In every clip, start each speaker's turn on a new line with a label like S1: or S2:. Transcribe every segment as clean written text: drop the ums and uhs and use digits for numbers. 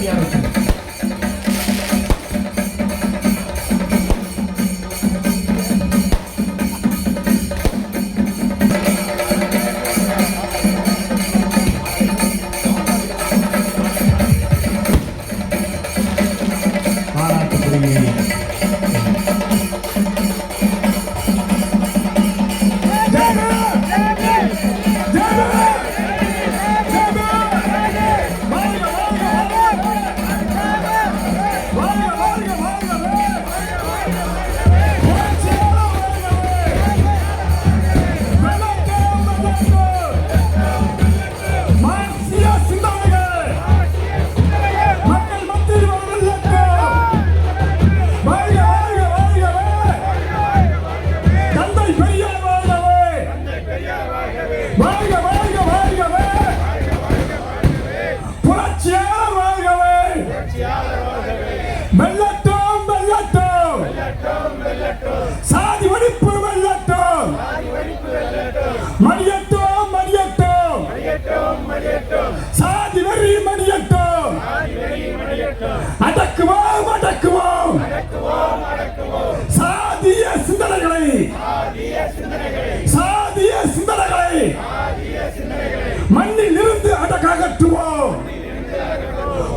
S1: வேண்டிய சாதி ஒழிப்பு வெல்லட்டும், மடியட்டும் மடியட்டும், சாதி வெறி மடியட்டும், அடக்குவோம் அடக்குவோம் சாதிய சிந்தனைகளை, சாதிய சிந்தனைகளை மண்ணில் இருந்து அகற்றுவோம்,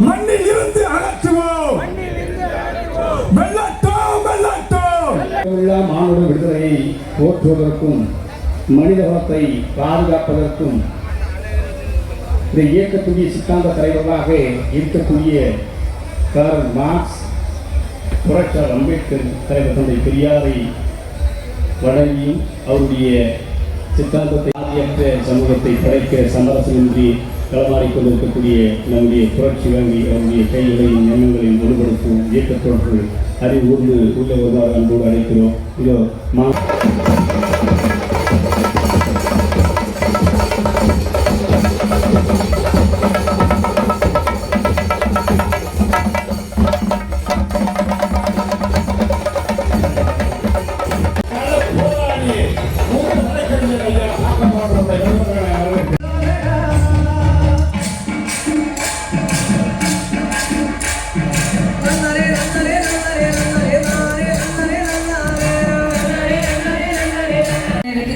S1: மண்ணில் இருந்து அகற்றுவோம். வெல்லட்டும் வெல்லட்டும்.
S2: மானுட விடுதலையை போற்றுவதற்கும் மனிதகுலத்தை பாதுகாப்பதற்கும் இந்த இயக்கத்துடைய சித்தாந்த தலைவர்களாக இருக்கக்கூடிய கார்ல் மார்க்ஸ், புரட்சியாளர் அம்பேத்கர், தலைவர் தந்தை பெரியாரை வழங்கியும் அவருடைய சித்தாந்தத்தை ஆதியற்ற சமூகத்தை படைக்க சமரசமின்றி களமாடிக்கொண்டிருக்கக்கூடிய நம்முடைய புரட்சி வாங்கி அவருடைய கைகளையும் எண்ணங்களையும் ஒழுங்குபடுத்தும் இயக்கத்தோடு அறிவு ஊர்ந்து உள்ள வருவார் அன்போடு அழைக்கிறோம். இதோ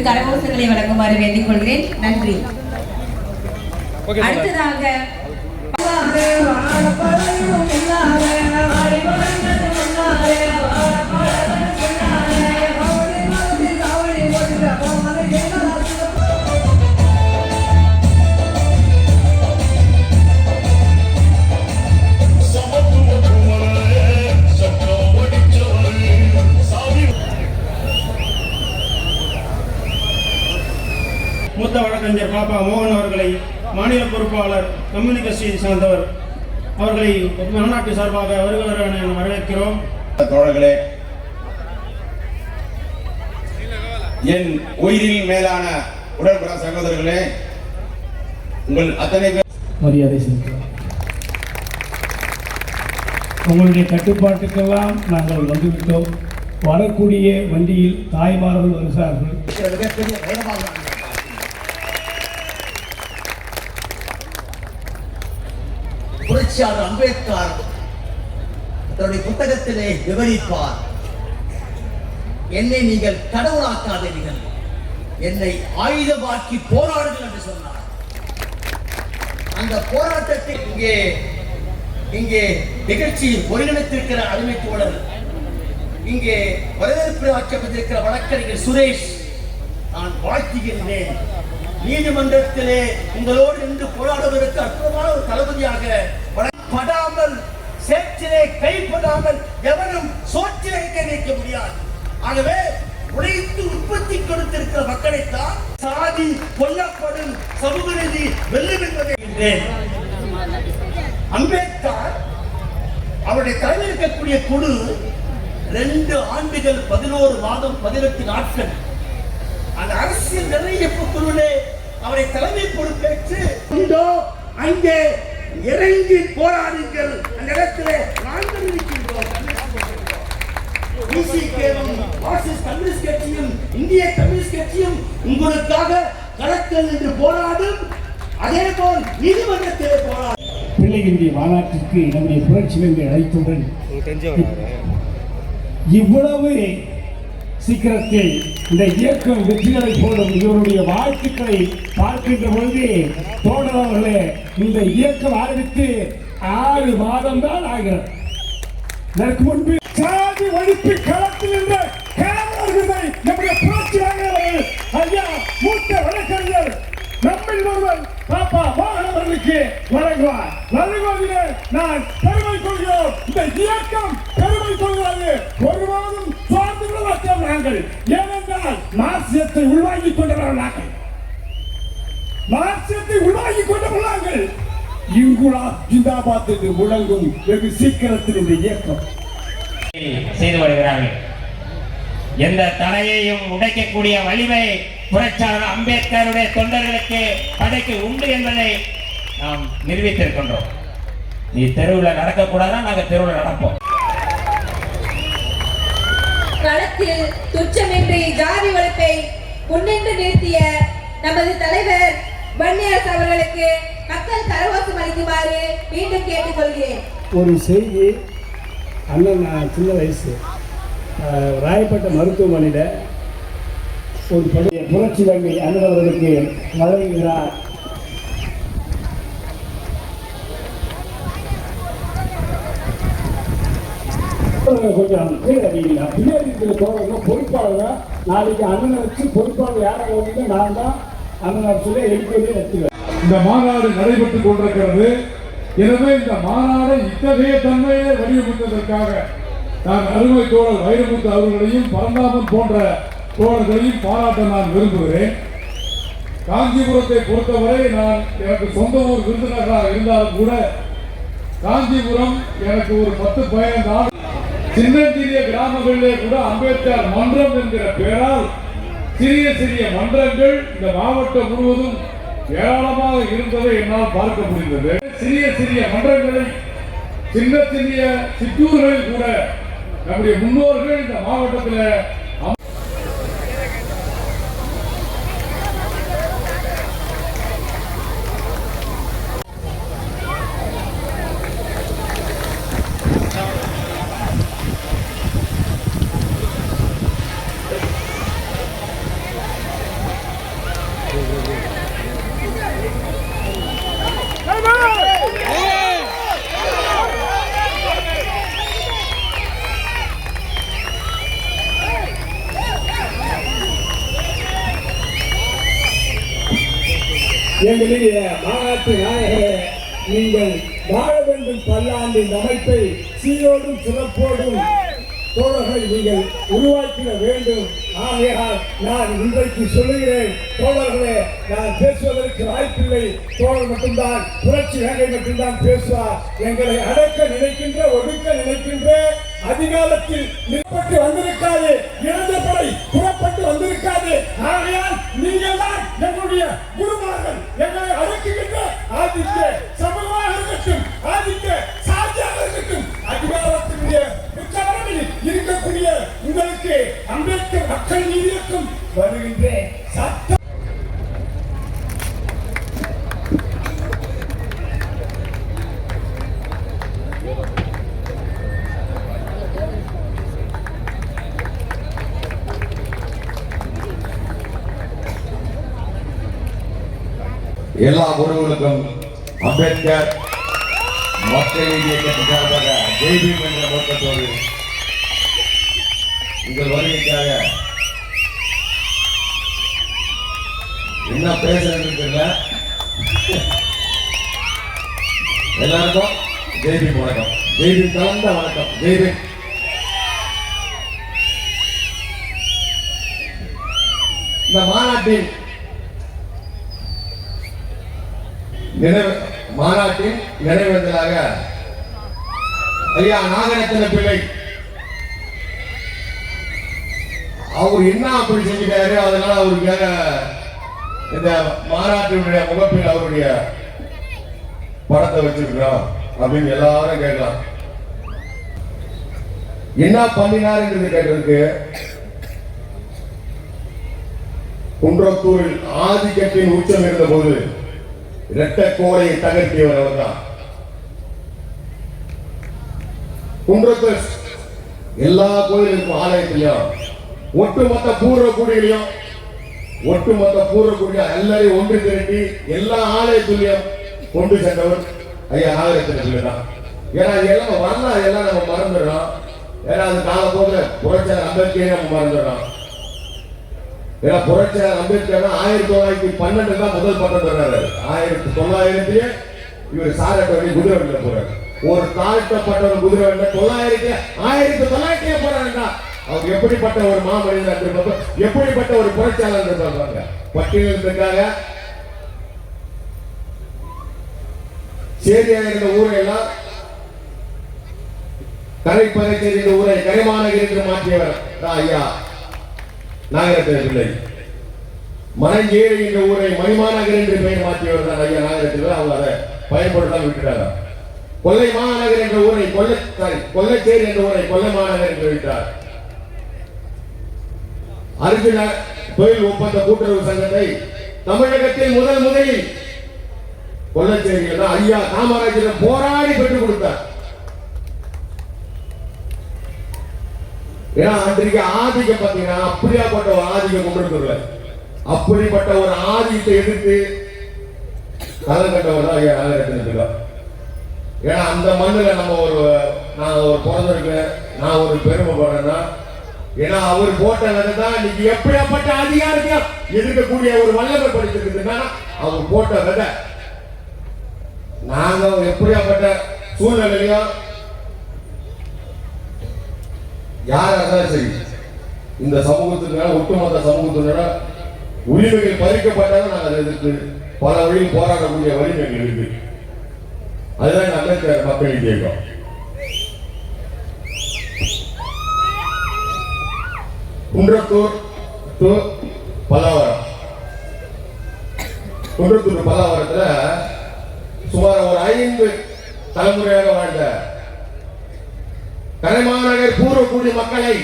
S3: கரகோஷங்களை வழங்குமாறு வேண்டிக் கொள்கிறேன். நன்றி. அடுத்ததாக
S4: மூத்த வழக்கறிஞர் பாப்பா மோகன் அவர்களை, மாநில பொறுப்பாளர் கம்யூனிஸ்ட் கட்சியை சார்ந்தவர் அவர்களை மாநாட்டு சார்பாக வருகிறவர்கள் வரவேற்கிறோம்.
S5: தோழர்களே, என் உயிரில் மேலான உடன்பிற சகோதரர்களே, உங்கள் அத்தனை பேர்
S2: மரியாதை செலுத்துகிறோம். உங்களுடைய கட்டுப்பாட்டுக்கெல்லாம் நாங்கள் வந்துவிட்டோம். வரக்கூடிய வண்டியில் தாய்மார்கள் வருகிறார்கள்.
S6: புரட்சியாளர் அம்பேத்கர் தன்னுடைய புத்தகத்திலே விவரிப்பார், என்னை நீங்கள் கடவுளாக்காதீர்கள், என்னை ஆயுதமாக்கி போராடுங்கள் என்று சொன்னார். அந்த போராட்டத்தை இங்கே நிகழ்ச்சியில் ஒருங்கிணைத்திருக்கிற அருமை தோழர், இங்கே வரவேற்பு ஆக்கப்பட்டிருக்கிற வழக்கறிஞர் சுரேஷ், நான் வாழ்த்துகின்றேன். நீதிமன்றத்திலே உங்களோடு நின்று போராடுவதற்கு அற்புதமான ஒரு தளபதியாக படாமல், சேற்றிலே கைப்படாமல் எவரும் சோற்றிலே கை வைக்க முடியாது. ஆகவே உழைத்து உற்பத்தி கொடுத்திருக்கிற மக்களைத்தான் சாதி கொல்லப்படும், சமூக நீதி வெல்லும் என்பதை அம்பேத்கர் அவருடைய தலைமையில் இருக்கக்கூடிய குழு 2 ஆண்டுகள் 11 மாதம் 18 நாட்கள் அந்த அரசியல் நிர்ணயிப்பு குழுவிலே அவரை தலைமை பொறுப்பேற்று அங்கே இறங்கி போராடுங்கள். அந்த இடத்திலே நாங்கள் இருக்கின்றோம். மார்க்சிஸ்ட் கம்யூனிஸ்ட் கட்சியும் இந்திய கம்யூனிஸ்ட் கட்சியும் உங்களுக்காக களத்தில் நின்று போராடும். அதே போல் நீதிமன்றத்திலே போராடும்.
S2: இந்திய மாநாட்டிற்கு நம்முடைய புரட்சி வென்று அழைத்துடன் இவ்வளவு சீக்கிரத்தில் இந்த இயக்கம் வெற்றிகளை போடும் இவருடைய வாழ்த்துக்களை பார்க்கின்ற பொழுது தோழர் அவர்களே, இந்த இயக்கம் ஆரம்பித்து 6 மாதம் தான் ஆகிறது. இதற்கு முன்பு
S1: சாதி ஒழிப்பு களத்தில் இருந்த கேரளர்களை நம்முடைய புரட்சி வாங்கியவர்கள் ஐயா மூத்த வழக்கறிஞர் நம்மில் ஒருவர் பாப்பா மோகன் அவர்களுக்கு வழங்குவார். வழங்குவதிலே நான் பெருமை கொள்கிறோம். இந்த இயக்கம் பெருமை கொள்கிறது. ஒருவரும் சார்ந்து விடமாட்டோம் நாங்கள். ஏனென்றால் மார்க்சியத்தை உள்வாங்கிக் கொண்டவர்கள் நாங்கள். மார்க்சியத்தை உள்வாங்கிக் கொண்டவர்கள் நாங்கள். இங்குலாப் ஜிந்தாபாத் என்று முழங்கும் வெகு சீக்கிரத்தில் இந்த இயக்கம்
S7: செய்து வருகிறார்கள். எந்த தடையையும் உடைக்கக்கூடிய வலிமை புரட்சியாளர் அம்பேத்கருடைய தொண்டர்களுக்கு படைக்கு உண்டு என்பதை நாம் நிரூபித்திருக்கின்றோம். நீ தெருவில் நடக்கக்கூடாதா, நாங்கள் தெருவில் நடப்போம்.
S3: களத்தில் துச்சமின்றி ஜாதி ஒழிப்பை முன்னின்று நிறுத்திய நமது தலைவர் வன்னியரசு அவர்களுக்கு மக்கள் கரகோஷம் அளிக்குமாறு மீண்டும் கேட்டுக்கொள்கிறேன்.
S2: ஒரு செய்தி, அண்ணன் சின்ன வயசு ராயப்பட்ட மருத்துவமனையில் ஒரு பழைய புரட்சி வங்கி அண்ணன் அவர்களுக்கு வழங்குகிறார். கொஞ்சம் கீழடிங்களா பின்னாடி இருக்கிற தோழர்கள் பொறுப்பாளர் நாளைக்கு அண்ணனை வச்சு பொறுப்பாளர் யாராக வந்து நான் தான் அண்ணனை சொல்லி எடுக்கவே எடுத்துவேன்.
S1: இந்த மாநாடு நடைபெற்றுக் கொண்டிருக்கிறது. எனவே இந்த மாநாடு இத்தகைய தன்மையை வலியுறுத்துவதற்காக நான் அருமை தோழர் வைரமுத்து அவர்களையும் பரந்தாமன் போன்ற தோழர்களையும் பாராட்ட நான் விரும்புகிறேன். காஞ்சிபுரத்தை பொறுத்தவரை நான் எனக்கு சொந்த ஊர் விருதுநகராக இருந்தாலும் கூட காஞ்சிபுரம் எனக்கு ஒரு 10-15 நாள் சின்னஞ்சிறிய கிராமங்களிலே கூட அம்பேத்கர் மன்றம் என்கிற பெயரால் சிறிய சிறிய மன்றங்கள் இந்த மாவட்டம் முழுவதும் ஏராளமாக இருந்ததை என்னால் பார்க்க முடிந்தது. சிறிய சிறிய மன்றங்களை சின்ன சிறிய சிற்றூர்களில் கூட நம்முடைய முன்னோர்கள் இந்த மாவட்டத்தில்
S2: எங்களுடைய மாநாட்டு நாயகரே, நீங்கள் வாழ வேண்டும் பல்லாண்டு இந்த அமைப்பை சீரோடும் சிறப்போடும் தோழர்களை நீங்கள் உருவாக்கிட வேண்டும். ஆகையால் நான் இன்றைக்கு சொல்லுகிறேன், தோழர்களே, நான் பேசுவதற்கு வாய்ப்பில்லை. தோழர் மட்டும்தான், புரட்சி வேங்கை மட்டும்தான் பேசுவார். எங்களை அடக்க நினைக்கின்ற, ஒடுக்க நினைக்கின்ற அதிகாலத்தில் நிற்பட்டு வந்திருக்காது, இறந்த படை புறப்பட்டு வந்திருக்காது. ஆகையால் நீங்கள் தான் எங்களுடைய குருமார்கள். எங்களை அடக்குகின்ற ஆதிக்க சமூகமாக இருக்கட்டும், ஆதிக்க சாதியாக இருக்கட்டும், அதிகாரத்தினுடைய உச்சவரம்பில் இருக்கக்கூடிய உங்களுக்கு அம்பேத்கர் மக்கள் நீதிக்கும் வருகின்ற சட்டம்
S5: எல்லா உறவுகளுக்கும் அம்பேத்கர் மக்கள் நீதி இயக்கத்தின் சார்பாக ஜெய்பீம் என்ற நோக்கத்தோடு உங்கள் வருகைக்காக என்ன பேசுறது தெரியல. எல்லாருக்கும் ஜெய்பீம் வணக்கம், ஜெய்பீம் கலந்த வணக்கம். ஜெய்பீம். இந்த மாநாட்டின் நினைவேந்தலாக ஐயா நாகரத்ன பிள்ளை அவர் என்ன அப்படி செஞ்சுட்டாரு, அதனால அவருக்காக இந்த மாநாட்டினுடைய முகப்பில் அவருடைய படத்தை வச்சிருக்கிறோம் அப்படின்னு எல்லாரும் கேட்கலாம். என்ன பண்ணினாருங்கிறது கேட்டதுக்கு, குன்றத்தூரில் ஆதிக்கத்தின் உச்சம் இருந்த போது இரட்டை கோடையை தகர்த்தியவர் அவர்தான். குன்றத்தில் எல்லா கோயிலுக்கும் ஆலயத்திலையும் ஒட்டுமொத்த பூர்வக்குடியிலையும் எல்லாரையும் ஒன்று திரட்டி எல்லா ஆலயத்திலையும் கொண்டு சென்றவர் ஐயா நாகரத்தின தான். ஏன்னா எல்லாம் வரலாம், எல்லாம் நம்ம மறந்துடுறோம். ஏன்னா அது காலப்போக்கில் புரட்சியாளர் அம்பேத்கரை நம்ம மறந்துடுறோம். ஏன்னா புரட்சியாளர் அம்பேத்கர் 1912 தான் முதல் பட்டம் பெறாரு. 1900 இவர் சாரட்ட வழி குதிரை வண்டியில போறாரு. ஒரு தாழ்த்தப்பட்ட ஒரு குதிரை வண்டியில 1900 போறாருன்னா அவர் எப்படிப்பட்ட ஒரு மாமனிதர் இருப்பாங்க, எப்படிப்பட்ட ஒரு புரட்சியாளர் இருப்பாங்க. பட்டியலிருக்காக சேரியாக இருந்த ஊரையெல்லாம் கரைப்பதை இந்த ஊரை கரைமாநகர் என்று மாற்றியவர் ஐயா நாகரத்தின பிள்ளை. மணஞ்சேரி என்ற ஊரை மணிமாநகர் என்று பெயர் மாற்றியவர் தான் ஐயா நாகரத்தின. அவங்க அதை பயன்படுத்தாம விட்டுட்டாங்க. கொல்லை மாநகர் என்ற ஊரை கொல்லைச்சேரி என்ற ஊரை கொல்லை மாநகர் என்று விட்டார். அர்ஜுன தொழில் ஒப்பந்த கூட்டுறவு சங்கத்தை தமிழகத்தில் முதலில் கொல்லைச்சேரியில் தான் ஐயா காமராஜர் போராடி பெற்றுக் கொடுத்தார். ஏன்னா அன்றைக்கு ஆதிக்கம் பார்த்தீங்கன்னா அப்படியாப்பட்ட ஒரு ஆதிக்கம் கொண்டிருக்கல. அப்படிப்பட்ட ஒரு ஆதிக்கத்தை எதிர்த்து கதை கட்டவர் தான் ஐயா நாகரத்தின. ஏன்னா அந்த மண்ணில் நான் ஒரு பிறந்திருக்கேன், நான் ஒரு பெருமைப்படுறேன்னா ஏன்னா அவர் போட்ட விதை தான் இன்னைக்கு எப்படியாப்பட்ட அதிகாரத்தையும் எதிர்க்கக்கூடிய ஒரு வல்லமை படிச்சிருக்குதுன்னா அவர் போட்ட விதை. நாங்க எப்படியாப்பட்ட சூழ்நிலையும் யாரா இருந்தாலும் சரி இந்த சமூகத்தினால ஒட்டுமொத்த சமூகத்தினால உரிமைகள் பறிக்கப்பட்டாலும் நாங்கள் எதிர்த்து பல வழியில் போராடக்கூடிய வலிமைகள் இருக்கு. அதுதான் அம்பேத்கர் மக்கள் இயக்கம். குன்றத்தூர் டு பல்லாவரம், குன்றத்தூர் பல்லாவரத்துல சுமார் ஒரு 5 தலைமுறையாக வாழ்ந்த கரைமாநகர் பூர்வக்குடி மக்களை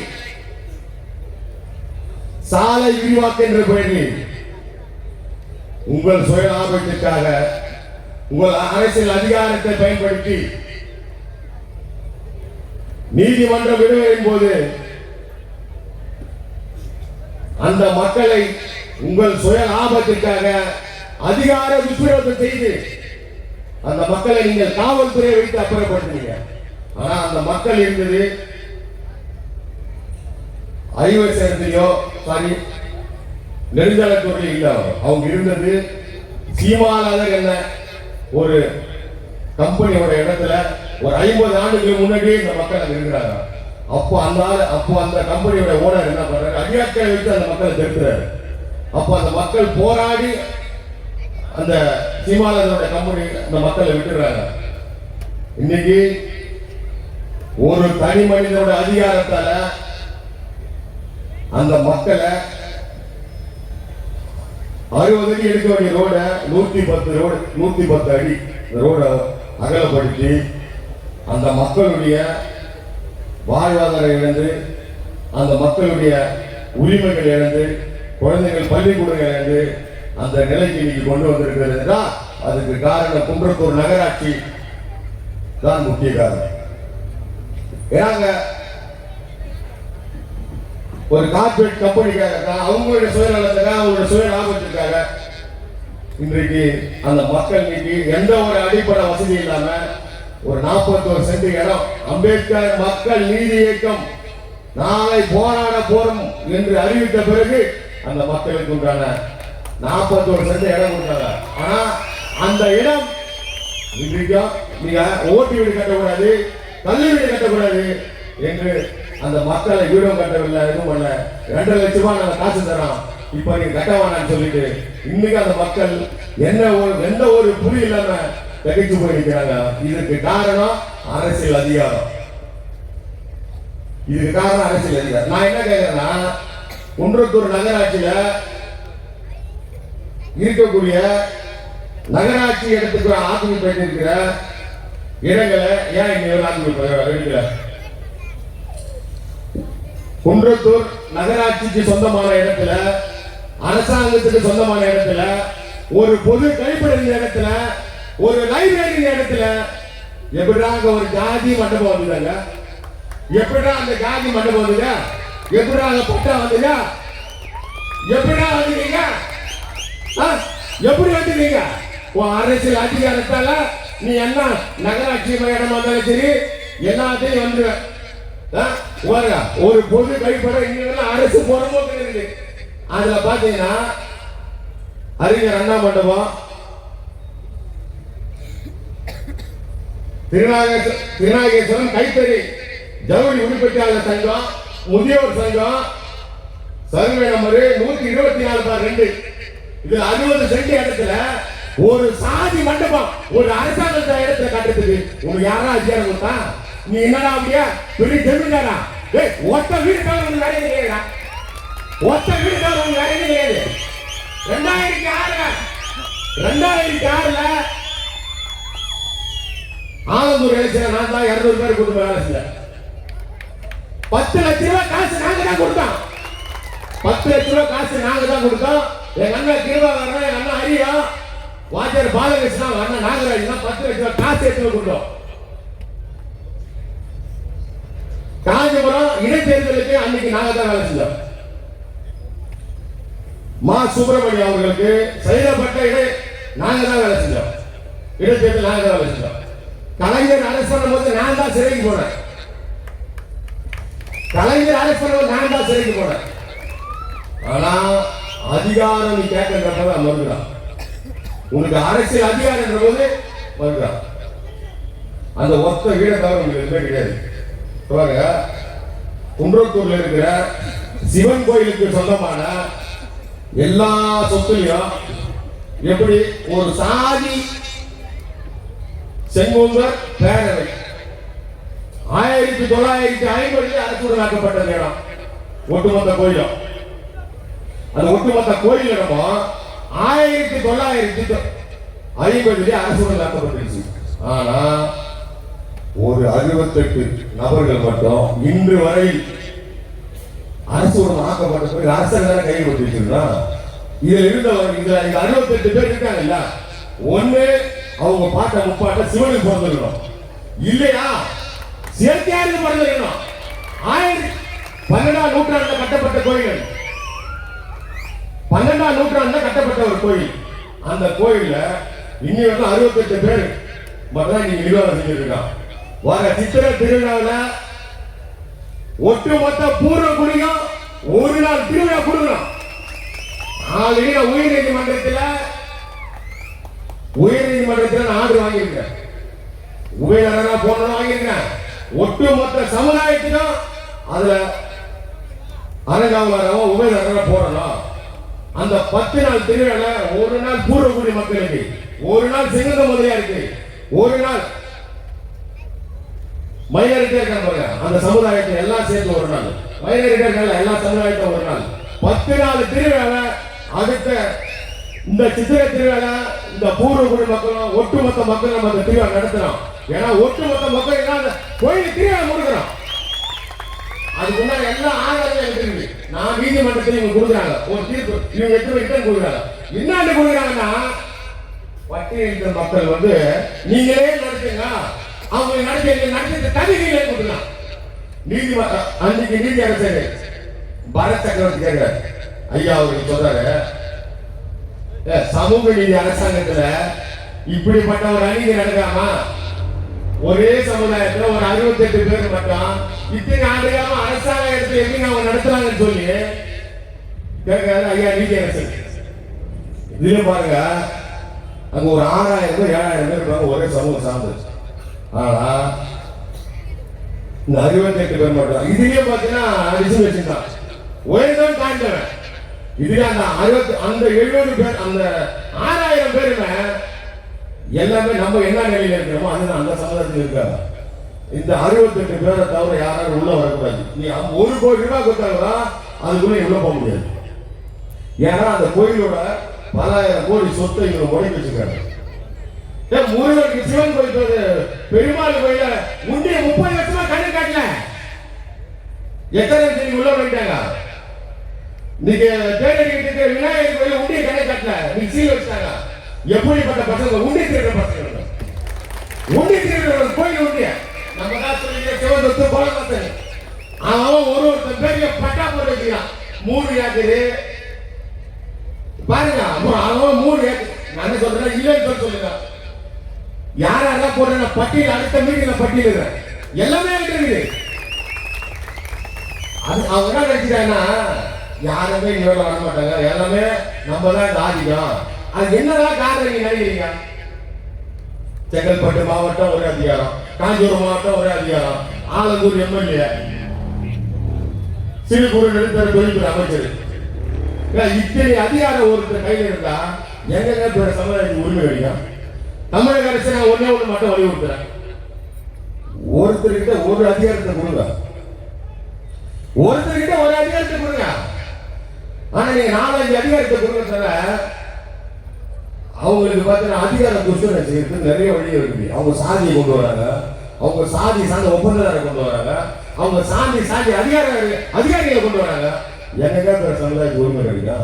S5: சாலை விரிவாக்க என்ற பெயரில் உங்கள் சுய லாபத்திற்காக உங்கள் அரசியல் அதிகாரத்தை பயன்படுத்தி நீதிமன்றம் விடுவதின் போது அந்த மக்களை உங்கள் சுய லாபத்திற்காக அதிகார துஷ்பிரயோகம் செய்து அந்த மக்களை நீங்கள் காவல்துறையை வைத்து அப்புறப்படுத்துறீங்க. ஆனா அந்த மக்கள் இருந்தது ஐவசத்திலையோ நெடுஞ்சாலைத்துறையில் இல்ல. அவங்க இருந்தது சீமாநகர் என்ன ஒரு கம்பெனியோட இடத்துல ஒரு 50 ஆண்டுகளுக்கு முன்னாடியே இந்த மக்கள் அங்க இருக்கிறாங்க. அப்போ அந்த கம்பெனியோட ஓனர் என்ன பண்றாரு, அதிகாரத்தை வைத்து அந்த மக்களை தடுக்கிறாரு. அப்போ அந்த மக்கள் போராடி அந்த சீமாநகரோட கம்பெனி அந்த மக்களை விட்டுறாங்க. இன்னைக்கு ஒரு தனி மனிதனோட அதிகாரத்தால அந்த மக்களை 60 அடி எடுக்க வேண்டிய ரோட 110 அடி ரோட அகலப்படுத்தி அந்த மக்களுடைய வாழ்வாதாரம் இழந்து, அந்த மக்களுடைய உரிமைகள் இழந்து, குழந்தைகள் பள்ளிக்கூடங்கள் இழந்து அந்த நிலைக்கு இன்னைக்கு கொண்டு வந்திருக்கிறது. அதுக்கு காரணம் குன்றத்தூர் நகராட்சி தான் முக்கிய காரணம். ஏன்னாங்க ஒரு கார்பரேட் கம்பெனிக்காக அவங்களுடைய சுயநலத்துக்காக அவங்களுடைய சுய லாபத்திற்காக இன்றைக்கு அந்த மக்கள் இன்னைக்கு எந்த ஒரு அடிப்படை வசதி இல்லாம ஒரு 41 சென்ட் இடம் அம்பேத்கர் மக்கள் நீதி இயக்கம் நாளை போராட போறோம் என்று அறிவித்த பிறகு அந்த மக்களுக்கு உண்டான 41 சென்ட் இடம் கொடுத்தாங்க. ஆனா அந்த இடம் இன்றைக்கும் நீங்க ஓட்டு வீடு கட்டக்கூடாது, கல்வி வீடு கட்டக்கூடாது என்று அந்த மக்களை வீடும் கட்டவில்லை, எதுவும் பண்ணல. 2 லட்சம் ரூபாய் நாங்க காசு தரோம், இப்ப நீங்க கட்ட வேணாம்னு சொல்லிட்டு இன்னைக்கு அந்த மக்கள் எந்த ஒரு புரி இல்லாம தகைச்சு போயிருக்கிறாங்க. இதுக்கு காரணம் அரசியல் அதிகாரம். நான் என்ன கேட்கிறேன்னா, குன்றத்தூர் நகராட்சியில இருக்கக்கூடிய நகராட்சி இடத்துக்கு ஆக்கிரமிப்பு இருக்கிற இடங்களை ஏன் இங்க ஆக்கிரமிப்பு? குன்றத்தூர் நகராட்சிக்கு சொந்தமான இடத்துல, அரசாங்கத்துக்கு சொந்தமான இடத்துல, ஒரு பொது கழிப்பறை இடத்துல, ஒரு லைப்ரரி இடத்துல எப்படிதாங்க ஒரு ஜாதி மண்டபம் வந்துட்டாங்க? எப்படிடா அந்த காந்தி மண்டபம் வந்தீங்க? எப்படிடா அந்த பட்டா வந்தீங்க? எப்படிடா வந்தீங்க? எப்படி வந்தீங்க? உன் அரசியல் அதிகாரத்தால நீ என்ன நகராட்சி இடமா இருந்தாலும் சரி எல்லாத்தையும் வந்துடுவ. ஒரு பொது கைப்பட இங்க அரசு போறபோக்கு இருக்கு. அதுல பாத்தீங்கன்னா அறிஞர் அண்ணா மண்டபம், திருநாகேஸ்வரம் கைத்தறி ஜவுளி உற்பத்தியாளர் சங்கம், முதியோர் சங்கம், சர்வே நம்பர் 124/2. இது 60 சென்ட் இடத்துல ஒரு சாதி மண்டபம் ஒரு அரசாங்க இடத்துல கட்டுறதுக்கு உனக்கு யாரா அதிகாரம் கொடுத்தா? நீ என்னடா அப்படியா பெரிய ஜமீன்தாரா? ஒத்த வீடுக்காக உனக்கு வேலையே கிடையாதா? ஒத்த வீடுக்காக உனக்கு வேலையே கிடையாது. 2006ல ஆலந்தூர் எலெக்ஷன் நான் தான் 200 பேர் கொடுத்து வேலை செஞ்சேன். 10 லட்ச ரூபாய் காசு நாங்க தான் கொடுத்தோம். 10 லட்ச ரூபாய் காசு நாங்க தான் கொடுத்தோம். எங்க அண்ணன் கிருபாகரன், எங்க அண்ணன் ஹரியா, வாத்தியார் பாலகிருஷ்ணா, அண்ணன் நாகராஜ் 10 லட்ச ரூபாய் காசு எடுத்து கொடுத்தோம். காஞ்சிபுரம் இடைத்தேர்தலுக்கு அன்னைக்கு நாங்க தான் வேலை செஞ்சோம். மா சுப்பிரமணியம் அவர்களுக்கு செயல்பட்ட நாங்க தான் வேலை செஞ்சோம். இடைத்தேர்தல் நாங்க தான் வேலை செஞ்சோம். கலைஞர் அரசு பண்ணும்போது நான் தான் சிறைக்கு போனேன். கலைஞர் அரசு பண்ணும்போது நான் தான் சிறைக்கு போனேன். ஆனா அதிகாரம் நீ கேட்கின்றப்ப மறுக்கிறான். உனக்கு அரசியல் அதிகாரம் போது மறுக்கிறான். அந்த ஒத்த வீட தவிர உங்களுக்கு எதுவுமே கிடையாது. குன்றத்தூர்ல இருக்கிற சிவன் கோயிலுக்கு சொந்தமான எல்லா சொத்துலையும் எப்படி ஒரு சாதி செங்குந்தர் பேரவை 1950 அரசுடனாக்கப்பட்ட இடம் ஒட்டுமொத்த கோயிலும். அந்த ஒட்டுமொத்த கோயில் இடமும் 1950 அரசுடனாக்கப்பட்டுருச்சு. ஆனா ஒரு 68 நபர்கள் மட்டும் இன்று வரை அரசுடன் ஆக்கப்பட்ட பிறகு அரசர்கள் கையில் வச்சிருக்கா. இதுல இருந்தவர் இதுல 68 பேர் இருக்காங்கல்ல, ஒண்ணு அவங்க பாட்ட முப்பாட்ட சிவனுக்கு பிறந்திருக்கணும், இல்லையா சேர்த்தியாருக்கு பிறந்திருக்கணும். 12ஆம் நூற்றாண்டுல கட்டப்பட்ட கோயில், 12ஆம் நூற்றாண்டுல கட்டப்பட்ட ஒரு கோயில். அந்த கோயில்ல இன்னி வந்து 68 பேர் மட்டும் நீங்க நிர்வாகம் செஞ்சிருக்கான். வர சித்திரை திருவிழாவில் ஒட்டுமொத்த பூர்வ குடியும் ஒரு நாள் திருவிழா கொடுக்கணும். உயர் நீதிமன்றத்தில் நான் ஆர்டர் வாங்கியிருக்கேன். உபயநடனா போடணும் வாங்கியிருக்கேன். ஒட்டுமொத்த சமுதாயத்திலும் அதுல அரங்காவலராக உபயநடனா போடணும். அந்த 10 நாள் திருவிழா ஒரு நாள் பூர்வகுடி மக்களுக்கு, ஒரு நாள் செங்குந்த முதலியாருக்கு, ஒரு நாள் மைனாரிட்டியா இருக்காங்க அந்த சமுதாயத்தை எல்லாம் சேர்த்து ஒரு நாள், மைனாரிட்டியா இருக்காங்க எல்லா சமுதாயத்தையும் ஒரு நாள் 10 நாள் திருவிழா. அடுத்த இந்த சித்திரை திருவிழா இந்த பூர்வகுடி மக்களும் ஒட்டுமொத்த மக்கள் நம்ம அந்த திருவிழா நடத்துறோம். ஏன்னா ஒட்டுமொத்த மக்கள் என்ன கோயில் திருவிழா முடிக்கிறோம். அதுக்கு முன்னாடி எல்லாம் ஆதாரம் இருக்கு. நான் நீதிமன்றத்தில் இவங்க கொடுக்குறாங்க ஒரு தீர்ப்பு, இவங்க எத்தனை ரிட்டர்ன் கொடுக்குறாங்க. என்ன கொடுக்குறாங்கன்னா பட்டியலிட்ட மக்கள் வந்து நீங்களே நடத்துங்க, அவங்க நடத்தி தகுதியிலே கொடுக்கலாம். நீதிமன்றம் அன்னைக்கு நீதி அரசர் பாரத் சக்கரவர்த்தி கேட்கிறார். ஐயா அவருக்கு சொல்றாரு, சமூக நீதி அரசாங்கத்துல இப்படிப்பட்ட ஒரு அநீதி நடக்காமா? ஒரே சமுதாயத்துல ஒரு 68 பேர் மட்டும் இத்தனை ஆண்டுகாம அரசாங்க இடத்துல எப்படி அவங்க நடத்துறாங்கன்னு சொல்லி கேட்கிறாரு. ஐயா நீதி அரசர் இதுல பாருங்க, அங்க ஒரு 6000 பேர் 7000 பேர் இருப்பாங்க ஒரே சமூகம் சார்ந்தது. ஆனா இந்த 68 பேர் மட்டும் இதுலயே பாத்தீங்கன்னா ரிசர்வேஷன் தான் உயர்ந்தவன் தாழ்ந்தவன். இதுல அந்த 70 பேர் அந்த 6000 பேருமே எல்லாமே நம்ம என்ன நிலையில இருக்கிறோமோ அதுதான் அந்த சமுதாயத்தில் இருக்காங்க. இந்த 68 பேரை தவிர யாராலும் உள்ள வரக்கூடாது. நீ 1 கோடி ரூபாய் கொடுத்தாங்களா அதுக்குள்ள உள்ள போக முடியாது. ஏன்னா அந்த கோயிலோட பலாயிரம் கோடி சொத்தை இவங்க முடக்கி வச்சிருக்காங்க. முருகனுக்கு சிவன் கோயில் பெருமாள் கோயில முந்தைய 30 வருஷமா கண்ணு காட்டல. எத்தனை பேர் உள்ள போயிட்டாங்க. நீங்க தேடிக்கிட்டு விநாயகர் கோயில உண்டிய கண்ணை காட்டல, நீங்க சீல் வச்சாங்க. எப்படிப்பட்ட பசங்க உண்டிய திருடுற பசங்க, உண்டிய திருடுற கோயில் உண்டிய நம்ம தான் சொல்லி இவன் சொத்து போல பார்த்தேன். அவன் ஒருத்தன் பேருக்கு பட்டா போட்டு வச்சுக்கிறான். 3 ஏக்கரு பாருங்க. அவன் 3 ஏக்கர். நான் என்ன சொல்றேன், இல்லைன்னு சொல்லுங்க. யாரெல்லாம் போடுற பட்டியல் அடுத்த மீட்டிங்ல பட்டியல் இருக்கிறேன். எல்லாமே இருக்குது. அது அவங்க என்ன நினைச்சிட்டாங்கன்னா, யாருமே இங்க வர மாட்டாங்க, எல்லாமே நம்ம தான் ஆதிக்கம். அது என்னதான் காரணம் நீங்க நினைக்கிறீங்க? செங்கல்பட்டு மாவட்டம் ஒரே அதிகாரம், காஞ்சிபுரம் மாவட்டம் ஒரே அதிகாரம், ஆலந்தூர் எம்எல்ஏ, சிறு குறு நடுத்தர தொழில்துறை அமைச்சர், இத்தனை அதிகாரம் ஒருத்தர் கையில் இருந்தா எங்க சமுதாயத்துக்கு உரிமை கிடைக்கும்? தமிழக அரசு நான் ஒன்னே ஒன்று மட்டும் வலியுறுத்துறேன், ஒருத்தர்கிட்ட ஒரு அதிகாரத்தை கொடுங்க, ஒருத்தர்கிட்ட ஒரு அதிகாரத்தை கொடுங்க. ஆனா நீங்க 4-5 அதிகாரத்தை கொடுக்கறதுல அவங்களுக்கு பார்த்தீங்கன்னா அதிகார துஷ்டனை செய்யறதுக்கு நிறைய வழி இருக்குது. அவங்க சாதியை கொண்டு வராங்க, அவங்க சாதி சார்ந்த ஒப்பந்ததாரை கொண்டு வராங்க, அவங்க சாதி அதிகாரிகளை கொண்டு வராங்க. என்னங்க சமுதாயத்துக்கு உரிமை கிடைக்கா?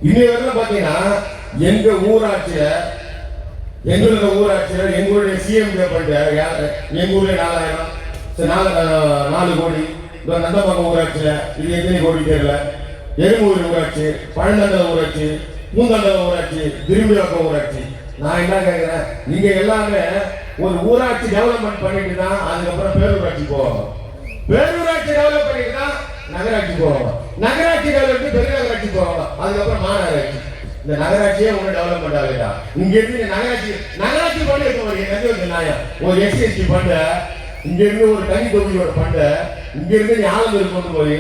S5: இன்னைய வரைக்கும் பாத்தீங்கன்னா எங்க ஊராட்சியில, எங்களுடைய ஊராட்சியில எங்களுடைய சிஎம் எங்க ஊர்ல 4 கோடி, நந்தமங்க ஊராட்சியில இது எத்தனை கோடி தெரியல, எருமூர் ஊராட்சி, பழந்தண்டல ஊராட்சி, பூந்தண்டல ஊராட்சி, திரும்பியாக்கம் ஊராட்சி. நான் என்ன கேட்கிறேன், நீங்க எல்லாமே ஒரு ஊராட்சி டெவலப்மெண்ட் பண்ணிட்டு தான் அதுக்கப்புறம் பேரூராட்சி போவாங்க, பேரூராட்சி டெவலப் பண்ணிட்டு தான் நகராட்சி போவாங்க, நகராட்சி டெவலப் பெருநகராட்சி போவாங்க, அதுக்கப்புறம் மாநகராட்சி. இந்த நகராட்சியே ஒன்றும் டெவலப்மெண்ட் ஆகலையா? இங்க இருந்து நகராட்சி பண்ண வைக்க நியாயம். ஒரு எஸ்சி பண்ண இங்க இருந்து ஒரு தனி தொகுதியோட பண்ட இங்க இருந்து நீ ஆளுநர் கொண்டு போய்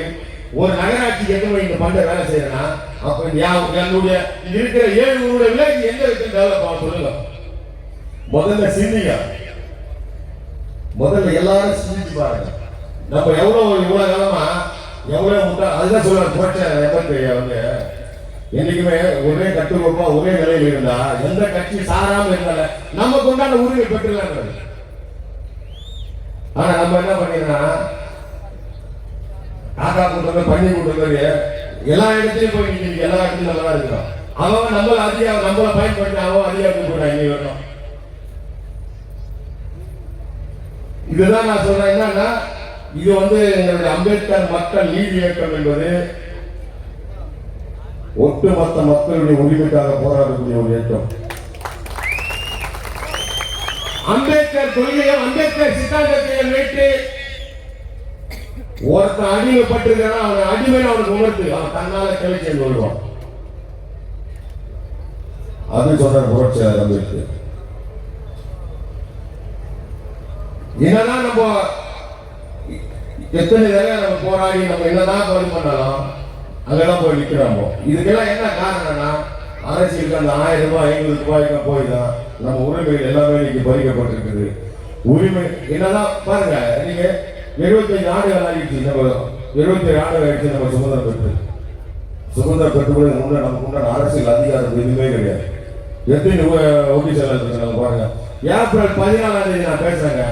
S5: ஒரு நகராட்சிக்கு எங்க போய் இந்த பண்ட வேலை செய்யறேன்னா, அப்ப என்னுடைய இருக்கிற 7 ஊரோட வில்லேஜ் எங்க இருக்கு டெவலப் ஆகும் சொல்லுங்க. முதல்ல சிந்திங்க, முதல்ல எல்லாரும் சிந்திச்சு பாருங்க. நம்ம இவ்வளவு காலமா எவ்வளவு அதுதான் சொல்ற புரட்சியா வந்து என்னைக்குமே ஒரே கட்டுக்கோப்பா ஒரே நிலையில் இருந்தா எந்த கட்சி சாராம இருந்தால நமக்கு உண்டான உரிமை பெற்றுலாம். ஆனா நம்ம என்ன பண்ணிடலாம், காக்கா கூட்டம் பண்ணி கூட்டம் எல்லா இடத்துலயும் போய் நிற்க, எல்லா இடத்துலயும் நல்லா இருக்கிறோம். அவன் நம்மள பயன்படுத்தி அவன் அதிகாரத்துக்கு போயிட்டான். இன்னைக்கு வரணும். இதுதான் நான் சொல்றேன். என்னன்னா இது வந்து எங்களுடைய அம்பேத்கர் மக்கள் நீதி இயக்கம் என்பது ஒட்டுமொத்த மக்களுடைய உரிமைக்காக போராடக்கூடிய ஒரு இயக்கம். அம்பேத்கர் கொள்கையை, அம்பேத்கர் சித்தாந்தத்தை வைத்து ஒருத்தன் அடிமைப்பட்டிருக்கான அவன் அடிமை அவனுக்கு உணர்த்து அவன் தன்னால கிளச்சி வருவான். அது சொல்ற புரட்சியாளர் அம்பேத்கர். என்னதான் நம்ம எத்தனை தடவை நம்ம போராடி நம்ம என்னதான் பணி பண்ணாலும் அங்கெல்லாம் போய் நிற்கிறோமோ. இதுக்கெல்லாம் என்ன காரணம்னா அரசியலுக்கு அந்த 1000 ரூபாய் 500 ரூபாய்க்கு போய் தான் நம்ம உரிமைகள் எல்லாமே இன்னைக்கு பறிக்கப்பட்டிருக்குது. உரிமை என்னதான் பாருங்க, நீங்க 75 ஆண்டுகள் ஆகிடுச்சு, நம்ம 77 ஆண்டுகள் ஆகிடுச்சு நம்ம சுதந்திரம் பெற்று கூட நமக்கு உண்டான அரசியல் அதிகாரம் எதுவுமே கிடையாது. எத்தனை ஒபிசல் நம்ம பாருங்க. ஏப்ரல் 14ஆம் தேதி நான் பேசுறேங்க,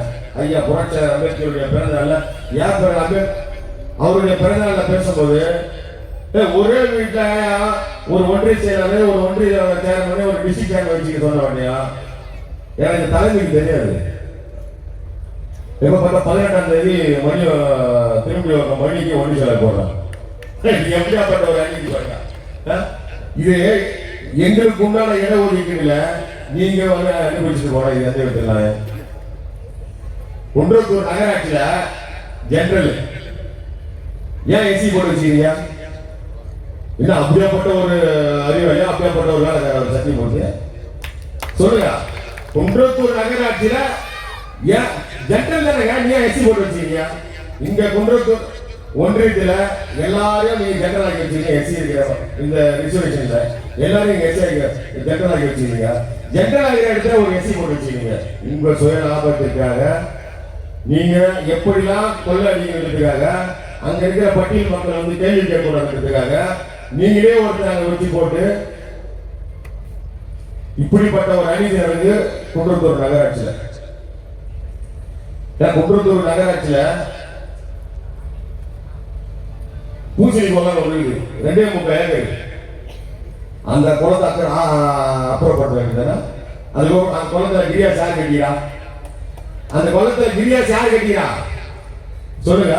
S5: ஐயா புரட்சியாளர் அம்பேத்கருடைய பிறந்தநாள்ல, ஏப்ரல் அவருடைய பிறந்தநாள்ல பேசும்போது ஒரே வீட்டுல ஒரு ஒன்றிய செயலர், ஒரு ஒன்றிய சேர்மன், ஒரு டிஸ்ட்ரிக்ட் சேர்மன் வச்சுக்க சொன்ன உடனே எனக்கு தலைமைக்கு தெரியாது. இப்ப பார்த்தா 18ஆம் தேதி திரும்பி மணிக்கு ஒன்றிய செயலர் போடுறான். எப்படியாப்பட்ட ஒரு அநீதி பாருங்க. இது எங்களுக்கு உண்டான இட ஒதுக்கீடுல நீங்க வந்து அனுபவிச்சுட்டு போன இது எந்த விதத்துல குன்றத்தூர் நகராட்சியில ஜெனரல் ஏன் எஸ்சி போட்டு வச்சுக்கிறீங்க? இல்ல அப்படியாப்பட்ட ஒரு அறிவாளியா அப்படியாப்பட்ட ஒரு வேலை சக்தி போட்டு சொல்லுங்க. குன்றத்தூர் நகராட்சியில ஏன் ஜெனரல் தானே, நீ எஸ்சி போட்டு வச்சுக்கிறீங்க? இங்க குன்றத்தூர் ஒன்றியத்துல எல்லாரையும் நீங்க ஜெனரல் ஆக்கி வச்சுக்கீங்க. எஸ்சி இருக்கிற இந்த ரிசர்வேஷன்ல எல்லாரும் நீங்க எஸ்சி ஜெனரல் ஆக்கி வச்சுக்கீங்க. ஜெனரல் ஆகிற இடத்துல ஒரு எஸ்சி போட்டு வச்சுக்கீங்க. உங்க சுய லாபத்திற்காக நீங்க எப்படிலாம் கொள்ள அடிக்கிறதுக்காக, அங்க இருக்கிற பட்டியல் மக்கள் வந்து கேள்வி கேட்கக்கூடாதுன்றதுக்காக நீங்களே ஒருத்தர் வச்சு போட்டு இப்படிப்பட்ட ஒரு அநீதி நடந்து குன்றத்தூர் நகராட்சியில. குன்றத்தூர் நகராட்சியில பூசணி குளம் ஒரு 2.3 ஏக்கர். அந்த குளத்தை அப்புறப்படுத்த வேண்டியதானே? அது அந்த குளத்துல கிரியா சார் கட்டியா அந்த குளத்துல கிரியாஸ் யார் கட்டிக்கிறா சொல்லுங்க.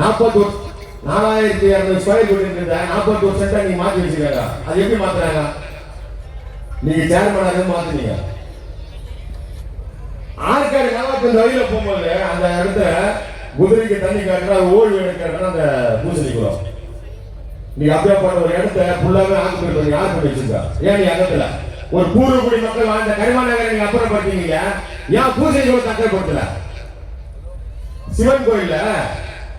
S5: 42,200 ஸ்கொயர் ஃபீட் இருந்த 41 சென்டா நீங்க மாத்தி வச்சிருக்காங்க. அது எப்படி மாத்துறாங்க? நீங்க சேர்மனா இருந்து மாத்துனீங்க. ஆற்காடு நவாப்பன் வழியில போகும்போது அந்த இடத்துல குதிரைக்கு தண்ணி காட்டுறா, ஓய்வு எடுக்கிறா அந்த பூசணி குளம். நீ அப்படியே போன ஒரு இடத்த ஃபுல்லாவே ஆக்குப்பட்டு யார் பண்ணி வச்சிருக்கா? ஏன் நீ இடத்துல ஒரு பூர்வக்குடி மக்கள் வாழ்ந்த கரிமான நகரை நீங்க அப்புறப்படுத்தீங்க, ஏன் பூசணி குளத்தை அக்கறைப்படுத்தல? சிவன் கோயில்ல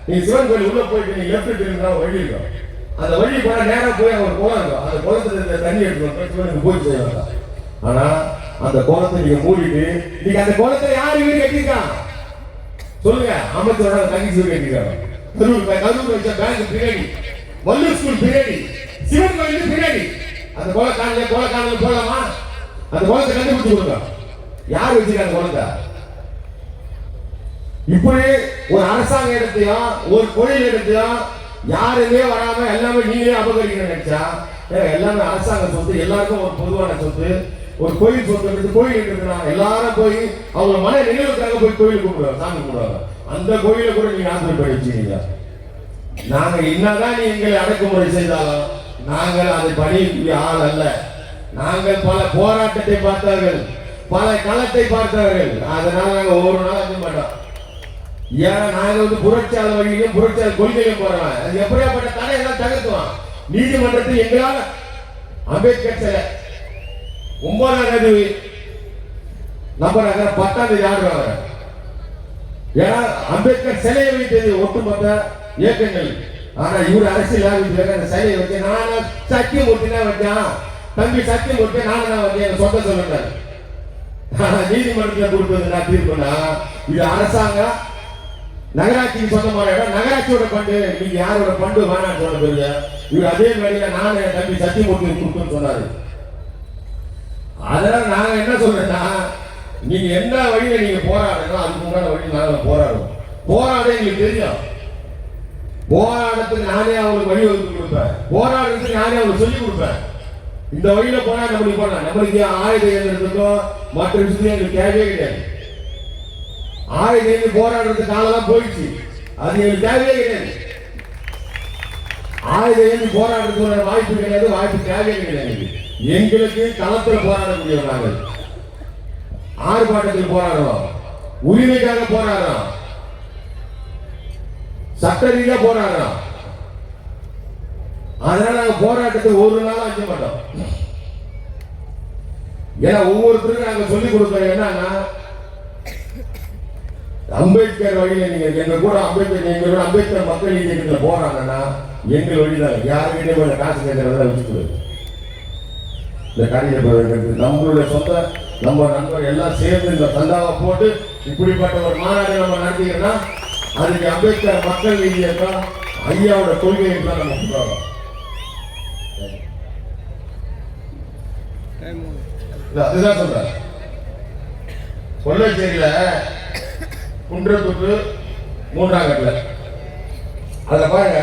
S5: நீ சிவன் கோயில் உள்ள போயிட்டு நீ லெஃப்ட் திரும்பினா வழி இருக்கும். அந்த வழி போனா நேரா போய் ஒரு குளம் இருக்கும். அந்த குளத்துல இருந்த தண்ணி எடுத்து சிவனுக்கு பூஜை செய்வாங்க. ஆனா அந்த குளத்தை நீங்க மூடிட்டு நீங்க அந்த குளத்தை யாரு வீடு கட்டிருக்கான் சொல்லுங்க? அமைச்சரோட தங்கச்சி வீடு கட்டிருக்காங்க. கரூர் வச்ச பேங்க் பின்னாடி, வல்லூர் ஸ்கூல் பின்னாடி, சிவன் கோயில் பின்னாடி. அந்த கோலக்கானல போலாமா? அந்த குளத்தை கண்டுபிடிச்சு கொடுங்க. யார் வச்சிருக்காங்க குளத்தை? இப்படி ஒரு அரசாங்க இடத்தையும் ஒரு கோயில் இடத்தையும் யாருமே வராம எல்லாமே நீங்களே அபகரிக்க நினைச்சா எல்லாமே அரசாங்க சொத்து, எல்லாருக்கும் ஒரு பொதுவான சொத்து. ஒரு கோயில் சொத்து கோயில் இருக்கிறாங்க, எல்லாரும் போய் அவங்க மன நினைவுக்காக போய் கோயில் கும்பிடுவாங்க, சாமி கும்பிடுவாங்க. அந்த கோயிலை கூட நீங்க ஆக்கிரமிப்பு வச்சுக்கீங்க. நாங்க என்னதான் நீ எங்களை அடக்குமுறை செய்தாலும் நாங்கள் அதை பணியக்கூடிய ஆள் அல்ல. நாங்கள் பல போராட்டத்தை பார்த்தவர்கள், பல களத்தை பார்த்தவர்கள். அதனால நாங்க ஒரு நாள் அஞ்ச மாட்டோம். ஏன்னா நாங்க புரட்சியாளர் வழியிலும் புரட்சியாளர் கொள்கையிலும் போறோம். அது எப்படியாப்பட்ட தடையெல்லாம் தகர்த்துவான். நீதிமன்றத்தில் எங்களால் அம்பேத்கர் சிலை 9ஆம் தேதி நம்பர் 10ஆம் தேதி ஆடுறாங்க. ஏன்னா அம்பேத்கர் சிலையை வைத்தது ஒட்டுமொத்த இயக்கங்கள். ஆனா இவர் அரசியல் அந்த சிலையை வச்சு நான் சத்தியம் ஒட்டினா வச்சான், தம்பி சத்தியம் ஒட்டி நானும் தான் வந்து என் சொந்த சொல்லிட்டாரு. ஆனா நீதிமன்றத்தில் கொடுத்தது நான் தீர்ப்புனா இது அரசாங்கம் நகராட்சிக்கு சொந்தமான இடம், நகராட்சியோட பண்டு. நீங்க யாரோட பண்டு வேணான்னு சொன்ன பிறகு இவர் அதே வழியில நான் என் தம்பி சத்தியமூர்த்தி கொடுத்துன்னு சொன்னாரு. அதனால நாங்க என்ன சொல்றேன்னா, நீங்க எந்த வழியில நீங்க போராடணும் அதுக்கு முன்னாடி வழி நாங்க போராடுவோம். போராட எங்களுக்கு தெரியும். போராட்டத்துக்கு நானே அவங்களுக்கு வழி வகுத்து கொடுப்பேன். போராடுறதுக்கு நானே அவங்களுக்கு சொல்லி கொடுப்பேன். இந்த வழியில போனா நம்மளுக்கு போனா நம்மளுக்கு ஆயுத இயந்திரத்துக்கும் மற்ற விஷயத்தையும் எங்களுக்கு தேவையே கிடையாது. ஆயுத இயந்தி போராடுறதுக்கு காலெல்லாம் போயிடுச்சு, அது எங்களுக்கு தேவையே கிடையாது. ஆயுத இயந்தி போராடுறதுக்கு வாய்ப்பு கிடையாது, வாய்ப்பு தேவையே கிடையாது. எங்களுக்கு களத்தில் போராடக்கூடிய நாங்கள் ஆர்ப்பாட்டத்தில் போராடுறோம், உரிமைக்காக போராடுறோம், சட்ட ரீதியா போராடுறோம். அதனால நாங்க போராட்டத்துக்கு ஒரு நாள் அஞ்ச மாட்டோம். ஏன்னா ஒவ்வொருத்தருக்கும் நாங்க சொல்லிக் கொடுக்கறது என்னன்னா, அம்பேத்கர் வழியில நீங்க எங்க கூட அம்பேத்கர் மக்கள் இயக்கத்துல போறாங்கன்னா எங்கள் வழிதான். யாருக்கிட்டே கொஞ்சம் காசு கேட்கறதா வச்சுக்கிறது. இந்த கடிதம் நம்மளுடைய சொந்த நம்ம நண்பர் எல்லாம் சேர்ந்து இந்த சந்தாவை போட்டு இப்படிப்பட்ட ஒரு மாநாடு நம்ம நடத்திக்கிறோம்னா அதுக்கு அம்பேத்கர் மக்கள் நீதி இயக்கம் ஐயாவோட கொள்கை தான் நம்ம சொல்றோம். அதுதான் சொல்றேன். கொள்ளைச்சேரியில குன்றத்தூர் 3ஆம் கட்டுல அதுல பாருங்க,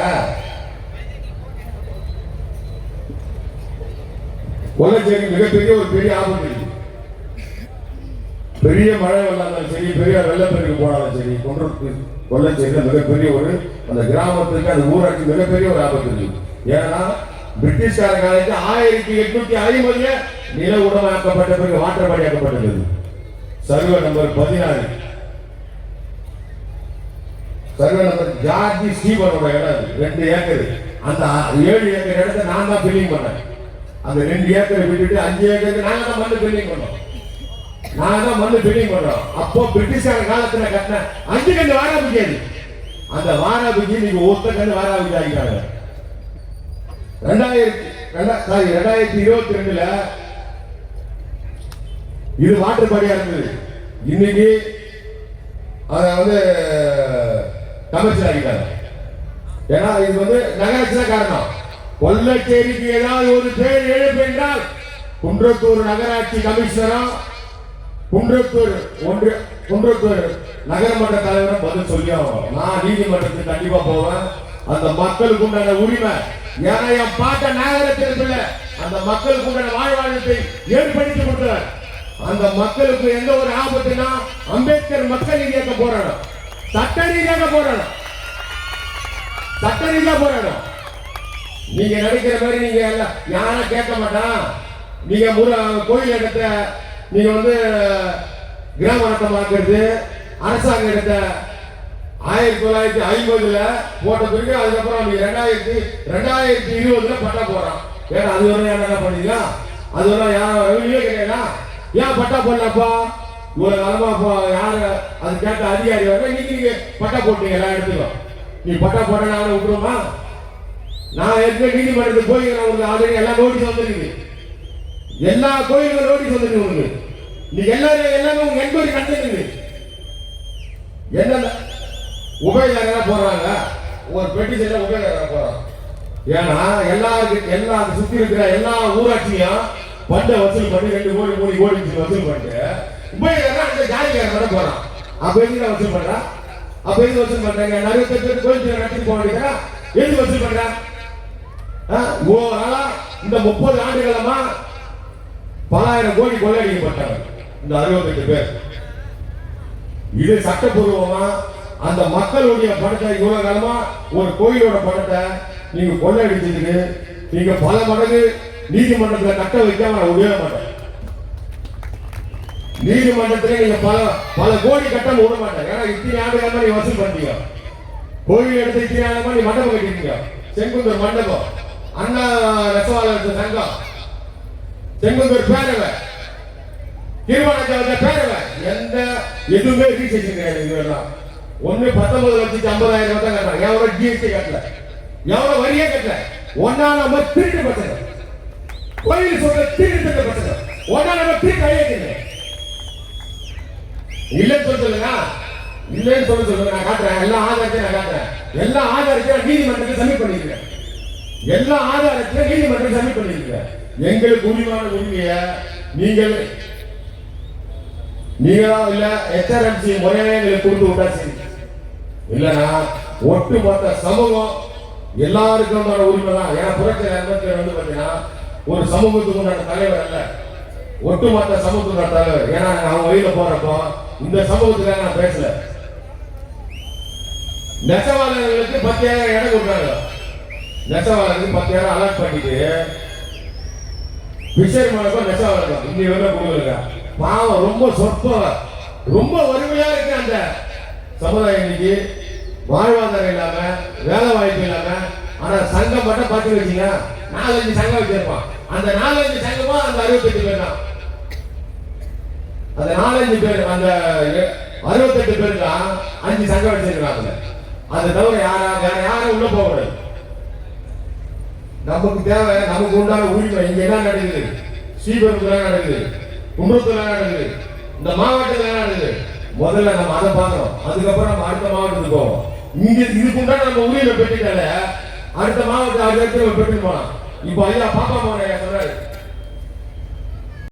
S5: கொள்ளைச்சேரி மிகப்பெரிய ஒரு பெரிய ஆபத்து இருக்கு. பெரிய மழை வெள்ளம் சரி, பெரிய வெள்ளப்பெருக்கு போனாலும் சரி, கொள்ளைச்சேரியில மிகப்பெரிய ஒரு அந்த கிராமத்துக்கு அந்த ஊராட்சி மிகப்பெரிய ஒரு ஆபத்து இருக்கு. ஏன்னா பிரிட்டிஷ்கார காலத்தில் 1850 நில உடமையாக்கப்பட்ட பிறகு மாற்றப்படியாக்கப்பட்டது. சர்வே நம்பர் 16 சர்வே நம்பர் ஜார்ஜி ஸ்டீபனோட இடம் 2 ஏக்கர். அந்த 7 ஏக்கர் இடத்தை நான் தான் பில்லிங் பண்ணேன். அந்த 2 ஏக்கரை விட்டுட்டு 5 ஏக்கருக்கு நாங்க தான் மண்ணு பில்லிங் பண்ணோம். அப்போ பிரிட்டிஷ்கார காலத்துல கட்டின 5 கண்டு வாராபிக்கு, அந்த வாராபிக்கு நீங்க ஒத்த கண்டு வாராபிக்கு ஆகிட்டாங்க. 2022ல இது மாற்றுப்படியா இருந்தது. இன்னைக்கு அத கமர்ஷியல் ஆகிட்டாங்க. ஏன்னா இது நகராட்சி தான் காரணம். கொள்ளைச்சேரிக்கு ஏதாவது ஒரு பேர் எழுப்பு என்றால் குன்றத்தூர் நகராட்சி கமிஷனரா குன்றத்தூர் நகரமன்ற தலைவரும் பதில் சொல்லி ஆகும். நான் நீதிமன்றத்துக்கு கண்டிப்பா போவேன். அந்த மக்களுக்கு உண்டான உரிமை, ஏன்னா என் பார்த்த நகரத்தில் அந்த மக்களுக்கு உண்டான வாழ்வாதாரத்தை ஏற்படுத்தி கொடுத்தார். அந்த மக்களுக்கு எந்த ஒரு ஆபத்துனா அம்பேத்கர் மக்கள் ரீதியாக போராடும், சட்ட ரீதியாக போராடும், சட்ட ரீதியாக போராடும். நீங்க நினைக்கிற மாதிரி நீங்க எல்லாம் யாரும் கேட்க மாட்டான். நீங்க கோயில் இடத்த நீங்க கிராம நட்டமாக்குறது அரசாங்க இடத்த 1950 போட்ட பிறகு அதுக்கப்புறம் நீங்க 2020 பட்டா போடுறான். ஏன்னா அது வரை என்ன பண்ணீங்க? அது வரை யாரும் ரெவன்யூ கிடையாதா? ஏன் பட்டா போடலப்பா? இவ்வளவு காலமா யாரு அது கேட்ட அதிகாரி வர நீங்க பட்டா போட்டீங்க எல்லா இடத்துக்கும். நீ பட்டா போட நானும் விட்டுருமா? நான் ஏற்கனவே நீதிமன்றத்துக்கு போய் உங்களுக்கு ஆல்ரெடி எல்லா நோட்டீஸ் வந்துருக்கு, எல்லா கோயிலுக்கும் நோட்டீஸ் வந்துருக்கு உங்களுக்கு. நீ எல்லாமே உங்க என்கொயரி நடந்துருக்கு. என்ன உபயோகம் போடுறாங்க, ஒரு பெட்டிஷன்ல உபயோகம் போறாங்க. ஏன்னா எல்லா சுத்தி இருக்கிற எல்லா ஊராட்சியும் பண்டை வசூல் பண்ணி 2 கோடி 3 கோடி வசூல் பண்ணிட்டு உபயோகம் அந்த ஜாதிக்காரன் போறான். அப்ப எதுக்கு வசூல் பண்றான்? அப்ப எதுக்கு வசூல் பண்றாங்க? நிறைய பேர் கோயில் நடத்தி போக வேண்டியதா? எதுக்கு வசூல் பண்றான்? இந்த 30 ஆண்டுகளமா பல ஆயிரம் கோடி கொள்ளையடிக்கப்பட்டாங்க இந்த 68 பேர். இது சட்டப்பூர்வமா அந்த மக்களுடைய பணத்தை இவ்வளவு காலமா ஒரு கோயிலோட பணத்தை நீங்க கொள்ளையடிச்சதுக்கு நீங்க பல மடங்கு நீதிமன்றத்தில் கட்ட வைக்காம விடவே மாட்டேன். நீதிமன்றத்தில் நீங்க பல கோடி கட்ட விட மாட்டேன். ஏன்னா இத்தனை ஆண்டுகளமா நீ வசூல் பண்ணீங்க. கோயில் எடுத்து இத்தனை ஆண்டுமா நீ மண்டபம் கட்டிருக்கீங்க. செங்குந்தூர் மண்டபம், அண்ணா நெசவாளர் சங்கம், செங்குந்தூர் பேரவை, திருவண்ணாமலை பேரவை, எதுவுமே ரீசேஷன் கிடையாது. இதெல்லாம் 19,50,000 தான் கட்டுறாங்க. எவ்வளோ ஜிஎஸ்டி கட்டல, எவ்வளோ வரியே கட்டல. 1ஆம் நம்பர் திருட்டு பசங்க, கோயில் சொல்ற திருட்டு பசங்க 1ஆம் நம்பர் திருட்டு கையெழுத்து இல்லைன்னு சொல்லுங்க, இல்லைன்னு சொல்லுங்க. நான் காட்டுறேன், எல்லா ஆதாரத்தையும் நான் காட்டுறேன். எல்லா ஆதாரத்தையும் நீதிமன்றத்தில் சப்மிட் பண்ணிருக்கேன். எல்லா ஆதாரத்தையும் நீதிமன்றத்தில் சப்மிட் பண்ணிருக்கேன். எங்களுக்கு உரிமையான உரிமையை நீங்களா இல்ல HRMC முறையே எங்களுக்கு கொடுத்து விட்டா சரி. இல்லைன்னா ஒட்டுமொத்த சமூகம் எல்லாருக்கும் உரிமை தான். ஏன்னா புரட்சி பார்த்தீங்கன்னா ஒரு சமூகத்துக்கு உண்டான தலைவர் அல்ல, ஒட்டுமொத்த சமூகத்துக்கு தலைவர். ஏன்னா அவங்க வழியில போறப்போ இந்த சமூகத்துக்காக நான் பேசல. நெசவாளர்களுக்கு 10,000 இடம் கொடுத்தாங்க. நெசவாளர்களுக்கு 10,000 அலர்ட் பண்ணிட்டு விஷயமானப்ப நெசவாளர்கள் இங்க கொடுக்கல. பாவம் ரொம்ப ரொம்ப வறுமையா இருக்கு அந்த சமுதாயம். இன்னைக்கு வாழ்வாதாரம் இல்லாம, வேலை வாய்ப்பு இல்லாம. ஆனா சங்கம் மட்டும் பார்த்து வச்சீங்க 4-5 சங்கம் வச்சிருப்பான். அந்த 4-5 சங்கமா அந்த 68 பேர் தான். அந்த 4-5 பேர், அந்த 68 பேருக்கு 5 சங்கம் வச்சிருக்காங்க. அதை தவிர வேற யாரும் உள்ள போக கூடாது. நமக்கு தேவை, நமக்கு உண்டான உரிமை. இங்க என்ன நடக்குது? ஸ்ரீபெரும்புல நடக்குது, குன்றத்துல நடக்குது, இந்த மாவட்டத்துல நடக்குது. முதல்ல நம்ம அதை பார்க்கணும். அதுக்கப்புறம் நம்ம அடுத்த மாவட்டத்துக்கு போவோம். இங்க இதுக்கு உண்டான நம்ம உரிமை பெற்றுட்டால அடுத்த மாவட்டம் அடுத்த பெற்று போலாம். இப்ப ஐயா பாப்பா மோனையா சொல்றாரு,